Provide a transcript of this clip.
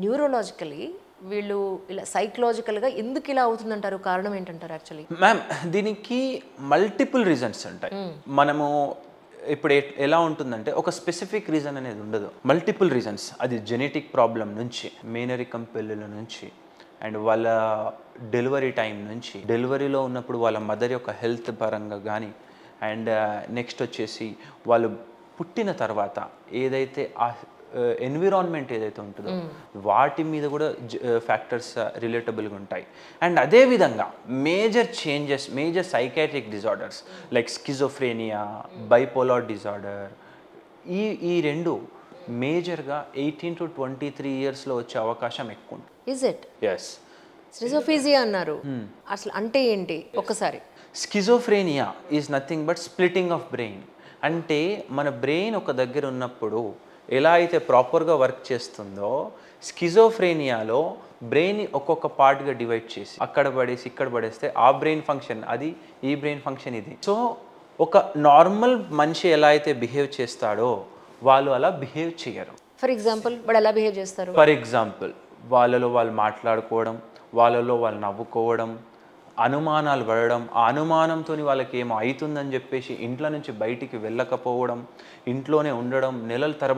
న్యూరోలాజికలీ వీళ్ళు ఇలా సైకలాజికల్‌గా ఎందుకు ఇలా అవుతుందంటారు? కారణం ఏంటంటారు యాక్చువల్లీ? మ్యామ్ దీనికి మల్టిపుల్ రీజన్స్ ఉంటాయి. మనము ఇప్పుడు ఎలా ఉంటుందంటే ఒక స్పెసిఫిక్ రీజన్ అనేది ఉండదు. మల్టిపుల్ రీజన్స్, అది జెనెటిక్ ప్రాబ్లం నుంచి, మేనరికం పెళ్ళిళ్ళ నుంచి, అండ్ వాళ్ళ డెలివరీ టైం నుంచి, డెలివరీలో ఉన్నప్పుడు వాళ్ళ మదర్ యొక్క హెల్త్ పరంగా కానీ, అండ్ నెక్స్ట్ వచ్చేసి వాళ్ళు పుట్టిన తర్వాత ఏదైతే ఆ ఎన్విరాన్మెంట్ ఏదైతే ఉంటుందో వాటి మీద కూడా ఫ్యాక్టర్స్ రిలేటబుల్గా ఉంటాయి. అండ్ అదేవిధంగా major changes, major psychiatric disorders like schizophrenia, bipolar disorder, ఈ రెండు మేజర్గా 18 to 23 ఇయర్స్లో వచ్చే అవకాశం ఎక్కువ ఉంటుంది. Is it? ఎస్. స్కిజోఫ్రీనియా అన్నారు. అసలు అంటే ఏంటి ఒక్కసారి? Schizophrenia is nothing but splitting of brain. అంటే మన బ్రెయిన్ ఒక దగ్గర ఉన్నప్పుడు ఎలా అయితే ప్రాపర్గా వర్క్ చేస్తుందో, స్కిజోఫ్రేనియాలో బ్రెయిన్ ఒక్కొక్క పార్ట్గా డివైడ్ చేసి అక్కడ పడేసి ఇక్కడ పడేస్తే ఆ బ్రెయిన్ ఫంక్షన్ అది, ఈ బ్రెయిన్ ఫంక్షన్ ఇది. సో ఒక నార్మల్ మనిషి ఎలా అయితే బిహేవ్ చేస్తాడో వాళ్ళు అలా బిహేవ్ చేయరు. ఫర్ ఎగ్జాంపుల్ వాడు ఎలా బిహేవ్ చేస్తారు? ఫర్ ఎగ్జాంపుల్ వాళ్ళలో వాళ్ళు మాట్లాడుకోవడం, వాళ్ళలో వాళ్ళు నవ్వుకోవడం, అనుమానాలు పడడం, ఆ అనుమానంతో వాళ్ళకి ఏమో అవుతుందని చెప్పేసి ఇంట్లో నుంచి బయటికి వెళ్ళకపోవడం, ఇంట్లోనే ఉండడం, నెలల తరబడి